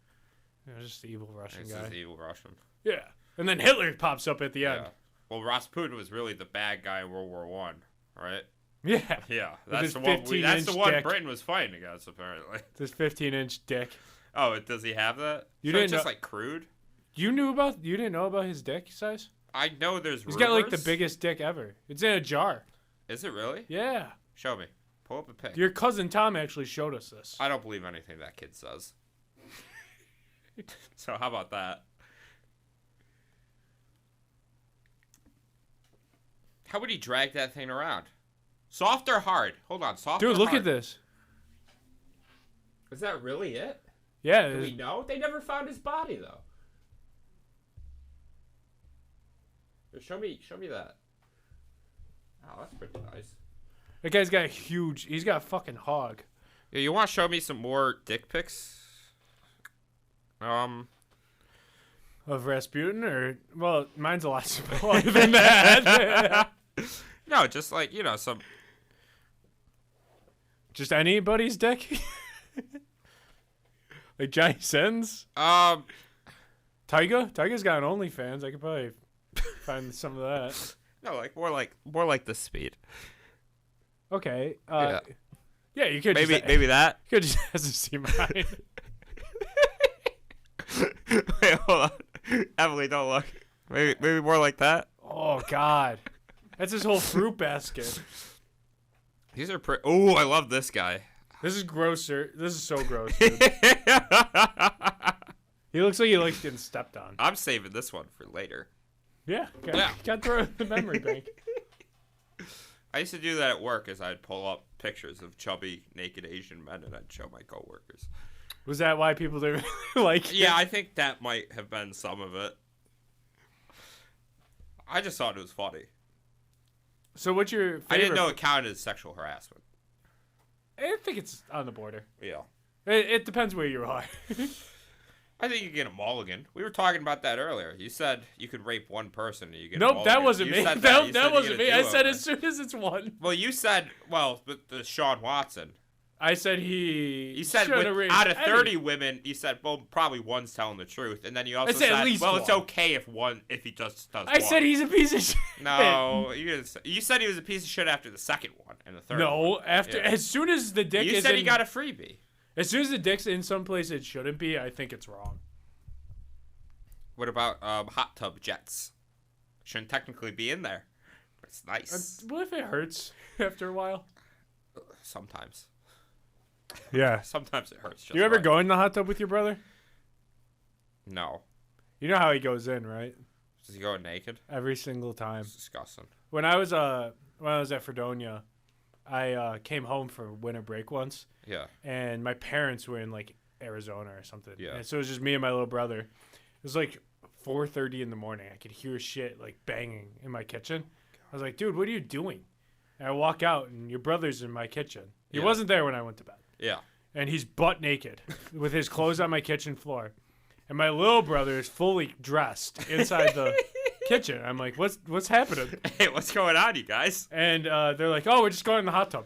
S1: Just the evil Russian
S2: This
S1: guy.
S2: is the evil Russian.
S1: Yeah. And then Hitler pops up at the end.
S2: Yeah. Well, Rasputin was really the bad guy in World War One, right?
S1: Yeah.
S2: Yeah,
S1: With his
S2: that's the one. That's the
S1: 15-inch
S2: one
S1: dick.
S2: Britain was fighting against, apparently.
S1: This 15-inch dick.
S2: Oh, does he have that?
S1: You
S2: So
S1: didn't
S2: it's just
S1: know-
S2: like crude.
S1: You didn't know about his dick size?
S2: I know there's.
S1: He's got like the
S2: rumors.
S1: biggest dick ever. It's in a jar.
S2: Is it really?
S1: Yeah.
S2: Show me. Pull up a pic.
S1: Your cousin Tom actually showed us this.
S2: I don't believe anything that kid says. So how about that? How would he drag that thing around? Soft or hard? Hold on, soft.
S1: Dude,
S2: or
S1: look
S2: hard?
S1: at this.
S2: Is that really it?
S1: Yeah.
S2: Do we know? They never found his body though. Here, show me that. Oh, that's pretty nice.
S1: That guy's got he's got a fucking hog.
S2: Yeah, you want to show me some more dick pics?
S1: Of Rasputin, or well, mine's a lot smaller than that.
S2: No, just like some.
S1: Just anybody's dick. Like Johnny Sins. Tyga's got an OnlyFans. I could probably find some of that.
S2: No, more like the speed.
S1: Okay.
S2: Yeah.
S1: Yeah, you could
S2: Maybe that.
S1: You could just have to see mine.
S2: Wait, hold on. Emily, don't look. Maybe more like that.
S1: Oh God, that's his whole fruit basket.
S2: These are pretty. Oh, I love this guy.
S1: This is grosser. This is so gross, dude. He looks like he likes getting stepped on.
S2: I'm saving this one for later.
S1: Yeah.
S2: Yeah.
S1: Got to throw it in the memory bank.
S2: I used to do that at work, as I'd pull up pictures of chubby, naked Asian men, and I'd show my coworkers.
S1: Was that why people didn't really like it?
S2: Yeah, I think that might have been some of it. I just thought it was funny.
S1: So what's your favorite?
S2: I didn't know it counted as sexual harassment.
S1: I think it's on the border.
S2: Yeah.
S1: It depends where you are.
S2: I think you get a mulligan. We were talking about that earlier. You said you could rape one person and you get a
S1: Nope,
S2: mulligan.
S1: that wasn't
S2: You
S1: me.
S2: said
S1: That,
S2: You
S1: that
S2: said you
S1: wasn't
S2: get
S1: me.
S2: a
S1: I said
S2: do-over.
S1: as soon as it's one.
S2: Well, you said, but the Sean Watson.
S1: I said he.
S2: You said
S1: shoulda raped
S2: out of 30
S1: Eddie.
S2: women, you said, well, probably one's telling the truth. And then you also
S1: said
S2: said,
S1: at least
S2: well, it's
S1: one.
S2: okay if he just does
S1: I
S2: one.
S1: said he's a piece of shit.
S2: No, you said he was a piece of shit after the second one and the third one.
S1: No, after
S2: Yeah.
S1: as soon as the dick
S2: You
S1: is
S2: said
S1: in,
S2: he got a freebie.
S1: as soon as the dick's in some place it shouldn't be, I think it's wrong.
S2: What about hot tub jets? Shouldn't technically be in there. But it's nice.
S1: What if it hurts after a while?
S2: Sometimes.
S1: Yeah.
S2: Sometimes it hurts. Just
S1: You ever
S2: right.
S1: go in the hot tub with your brother?
S2: No.
S1: You know how he goes in, right?
S2: Does he go naked?
S1: Every single time.
S2: It's disgusting.
S1: When I was at Fredonia, I came home for winter break once,
S2: Yeah.
S1: and my parents were in like Arizona or something.
S2: Yeah.
S1: And so it was just me and my little brother. It was like 4:30 in the morning. I could hear shit like banging in my kitchen. I was like, dude, what are you doing? And I walk out, and your brother's in my kitchen. He
S2: Yeah.
S1: wasn't there when I went to bed.
S2: Yeah.
S1: And he's butt naked with his clothes on my kitchen floor. And my little brother is fully dressed inside the kitchen. I'm like, what's happening?
S2: Hey, what's going on, you guys?
S1: And they're like, oh, we're just going in the hot tub.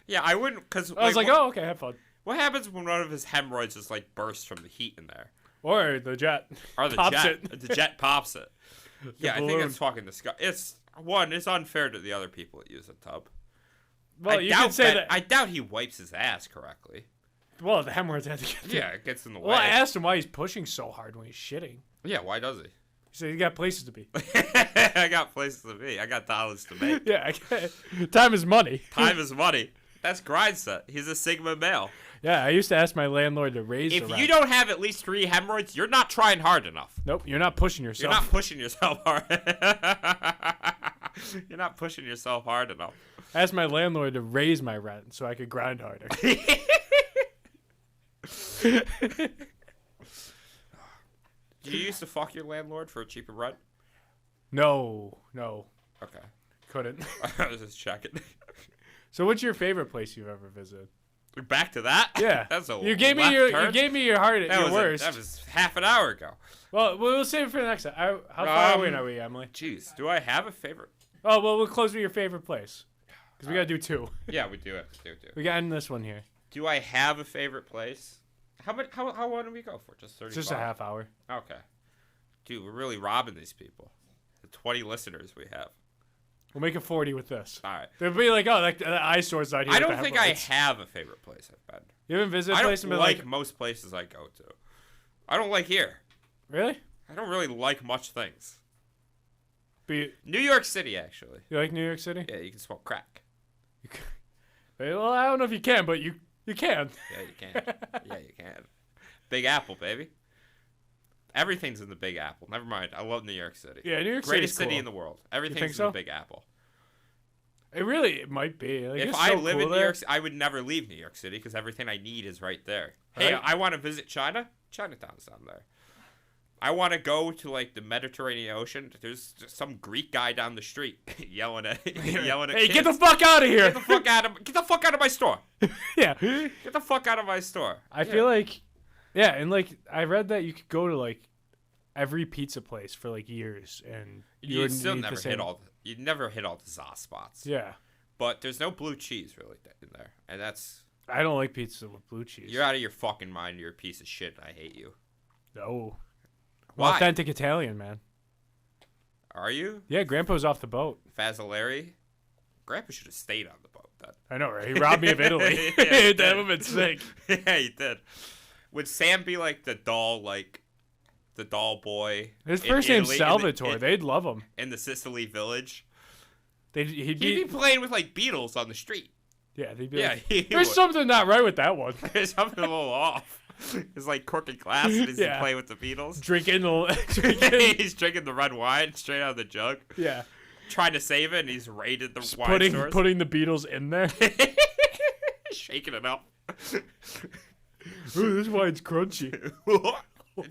S2: Yeah, I wouldn't, because
S1: I was like, oh, okay, have fun.
S2: what happens when one of his hemorrhoids just like bursts from the heat in there?
S1: Or the jet.
S2: Or the
S1: Pops
S2: jet,
S1: it.
S2: the jet pops it. Yeah, I think
S1: balloon.
S2: it's fucking disgusting. It's unfair to the other people that use a tub.
S1: Well, you could say that.
S2: I doubt he wipes his ass correctly.
S1: Well, the hemorrhoids had to get there.
S2: Yeah, it gets in the way.
S1: Well, I asked him why he's pushing so hard when he's shitting.
S2: Yeah, why does he?
S1: He said he got places to be.
S2: I got places to be. I got dollars to make.
S1: Yeah, time is money.
S2: Time is money. That's Grindset. He's a Sigma male.
S1: Yeah, I used to ask my landlord to raise the
S2: If
S1: rent.
S2: you don't have at least 3 hemorrhoids, you're not trying hard enough.
S1: Nope, you're not pushing
S2: You're
S1: yourself.
S2: not pushing yourself hard. You're not pushing yourself hard enough.
S1: I asked my landlord to raise my rent so I could grind harder.
S2: Did you used to fuck your landlord for a cheaper rent?
S1: No,
S2: Okay.
S1: couldn't.
S2: I was just checking.
S1: So, what's your favorite place you've ever visited?
S2: Back to that?
S1: Yeah,
S2: That's a
S1: you gave me
S2: left
S1: your
S2: turn.
S1: you gave me your heart at
S2: That
S1: your
S2: was
S1: worst.
S2: that was half an hour ago.
S1: Well, we'll save it for the next time. How far away are we, Emily?
S2: Jeez, do I have a favorite?
S1: Oh, well, we'll close with your favorite place because we gotta do 2.
S2: Yeah, we do it.
S1: We gotta end this one here.
S2: Do I have a favorite place? How long do we go for? Just 35?
S1: It's just a half hour.
S2: Okay. Dude, we're really robbing these people. The 20 listeners we have.
S1: We'll make it 40 with this.
S2: All right.
S1: They'll be like, oh, like the eyestore's not here.
S2: I don't think I have a favorite place I've been.
S1: You haven't visited a place and
S2: I
S1: been
S2: don't like
S1: like
S2: most places I go to. I don't like here.
S1: Really?
S2: I don't really like much things.
S1: But
S2: New York City, actually.
S1: you like New York City?
S2: Yeah, you can smoke crack.
S1: Well, I don't know if you can, but you can.
S2: Yeah, you can. Yeah, you can. Big Apple, baby. Everything's in the Big Apple. Never mind. I love New York City.
S1: Yeah, New York City's
S2: Greatest city
S1: cool.
S2: in the world. Everything's
S1: think
S2: in
S1: so?
S2: the Big Apple.
S1: It might be. Like,
S2: If
S1: it's
S2: I
S1: so
S2: live
S1: cool
S2: in New
S1: there.
S2: York City, I would never leave New York City because everything I need is right there. Hey,
S1: Right.
S2: I want to visit China. Chinatown's down there. I want to go to like the Mediterranean Ocean. There's just some Greek guy down the street yelling at
S1: Hey,
S2: kids.
S1: get the fuck out of here!
S2: Get the fuck out of my store.
S1: Yeah.
S2: Get the fuck out of my store.
S1: I feel like, yeah, and like I read that you could go to like every pizza place for like years, and
S2: You
S1: wouldn't
S2: still
S1: eat
S2: never
S1: the same.
S2: hit all. You'd never hit all the za spots.
S1: Yeah,
S2: But there's no blue cheese really in there, and that's
S1: I don't like pizza with blue cheese.
S2: you're out of your fucking mind. You're a piece of shit. And I hate you.
S1: No.
S2: Why?
S1: Authentic Italian, man.
S2: Are you?
S1: Yeah, Grandpa's off the boat.
S2: Fazzolari? Grandpa should have stayed on the boat then.
S1: I know, right? He robbed me of Italy.
S2: Yeah, he
S1: That
S2: did.
S1: would have been sick.
S2: Yeah, he did. Would Sam be like the doll boy?
S1: His
S2: in
S1: first name's
S2: Italy,
S1: Salvatore. They'd love him.
S2: in the Sicily village.
S1: He'd
S2: He'd
S1: be,
S2: be playing with like Beatles on the street.
S1: yeah, they'd be
S2: Yeah,
S1: like,
S2: he
S1: there's
S2: would.
S1: something not right with that one.
S2: There's something a little off. It's like crooked glass and he's
S1: Yeah.
S2: playing with the Beatles.
S1: Drinking.
S2: He's drinking the red wine straight out of the jug.
S1: Yeah.
S2: Trying to save it, and he's raided the wine
S1: Putting
S2: stores.
S1: the Beatles in there.
S2: Shaking it up.
S1: Ooh, this wine's crunchy.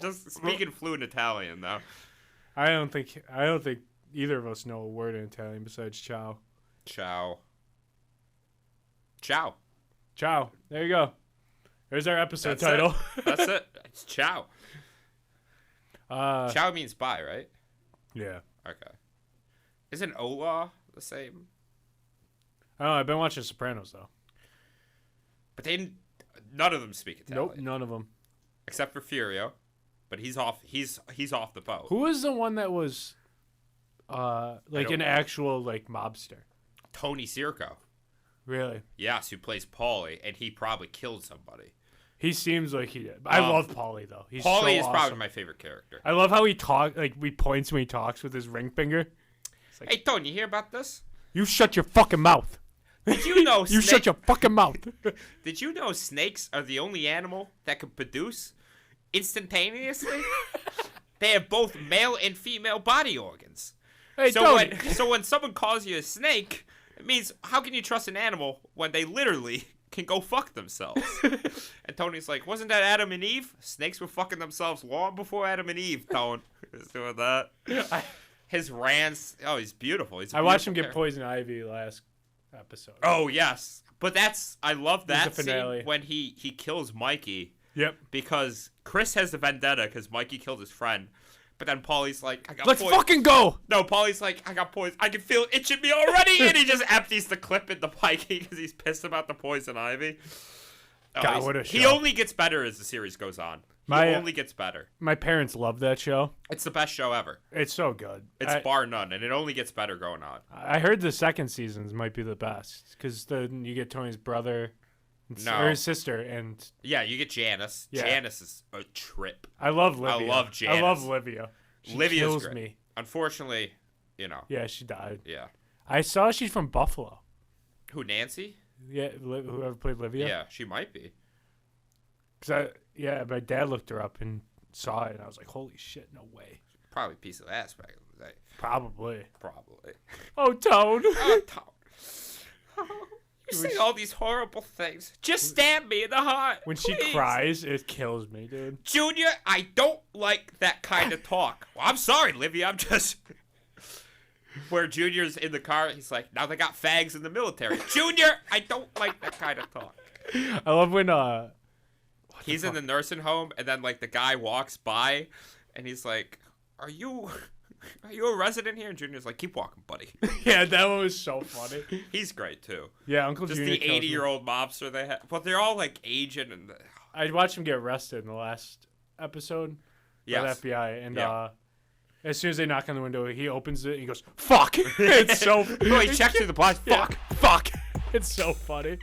S2: Just speaking fluent Italian, though.
S1: I don't think either of us know a word in Italian besides ciao.
S2: Ciao. Ciao.
S1: Ciao. There you go. There's our episode
S2: That's
S1: title.
S2: It. That's it. It's ciao.
S1: Uh,
S2: Ciao means bye, right?
S1: yeah.
S2: Okay. Isn't Ola the same?
S1: Oh, I've been watching Sopranos though.
S2: But none of them speak Italian.
S1: Nope, none of them.
S2: Except for Furio. But he's off. He's off the boat.
S1: Who was the one that was, like
S2: don't
S1: an
S2: know.
S1: actual like mobster?
S2: Tony Circo.
S1: Really?
S2: Yes, who plays Paulie, and he probably killed somebody.
S1: He seems like he did. I love Paulie though. He's
S2: Paulie
S1: so
S2: is probably
S1: awesome.
S2: my favorite character.
S1: I love how he he points when he talks with his ring finger. Like,
S2: Hey, Tony, you hear about this?
S1: you shut your fucking mouth.
S2: Did you know
S1: You shut your fucking mouth.
S2: Did you know snakes are the only animal that can produce instantaneously? They have both male and female body organs.
S1: Hey,
S2: So
S1: Tony.
S2: when someone calls you a snake, it means how can you trust an animal when they literally can go fuck themselves? And Tony's like, wasn't that Adam and Eve? Snakes were fucking themselves long before Adam and Eve, Tone. He's doing that. His rants. Oh, he's beautiful. He's a
S1: I watched him
S2: beautiful
S1: get
S2: character.
S1: poison ivy last episode.
S2: Oh, yes. But I love that
S1: the finale.
S2: scene when he kills Mikey.
S1: Yep.
S2: Because Chris has the vendetta because Mikey killed his friend. But then Paulie's like, I got
S1: Let's
S2: poison.
S1: fucking go.
S2: No, Paulie's like, I got poison. I can feel it itching me already. And he just empties the clip into Mikey because he's pissed about the poison ivy. Oh,
S1: God, what a
S2: He
S1: show.
S2: only gets better as the series goes on. He
S1: My,
S2: only gets better.
S1: My parents love that show.
S2: It's the best show ever.
S1: It's so good.
S2: It's bar none, and it only gets better going on.
S1: I heard the second seasons might be the best because then you get Tony's brother or his sister, and
S2: Yeah, you get Janice.
S1: Yeah.
S2: Janice is a trip.
S1: I love Livia.
S2: I love Janice.
S1: I love Livia. She
S2: Livia's
S1: kills
S2: great.
S1: me.
S2: Unfortunately, you know.
S1: Yeah, she died.
S2: Yeah.
S1: I saw she's from Buffalo.
S2: Who, Nancy?
S1: Yeah, whoever played Livia.
S2: Yeah, she might be.
S1: My dad looked her up and saw it, and I was like, holy shit, no way.
S2: Probably a piece of ass back in the day.
S1: Probably.
S2: Probably.
S1: Oh, Toad.
S2: Oh, Tom. You say all these horrible things. Just stab me in the heart.
S1: When she
S2: please.
S1: cries, it kills me, dude.
S2: Junior, I don't like that kind of talk. Well, I'm sorry, Livia. I'm just... Where Junior's in the car, he's like, now they got fags in the military. Junior, I don't like that kind of talk.
S1: I love when
S2: He's in the nursing home, and then, like, the guy walks by, and he's like, are you a resident here? And Junior's like, keep walking, buddy.
S1: yeah, that one was so funny.
S2: He's great, too.
S1: Yeah, Uncle
S2: Just
S1: Junior
S2: the
S1: kills me.
S2: 80-year-old mobster they have. But they're all, like, Asian, and...
S1: I watched him get arrested in the last episode by the FBI, and as soon as they knock on the window, he opens it and he goes, "Fuck!" It's so.
S2: Oh, he checked through the blinds. Fuck.
S1: Fuck. It's so funny.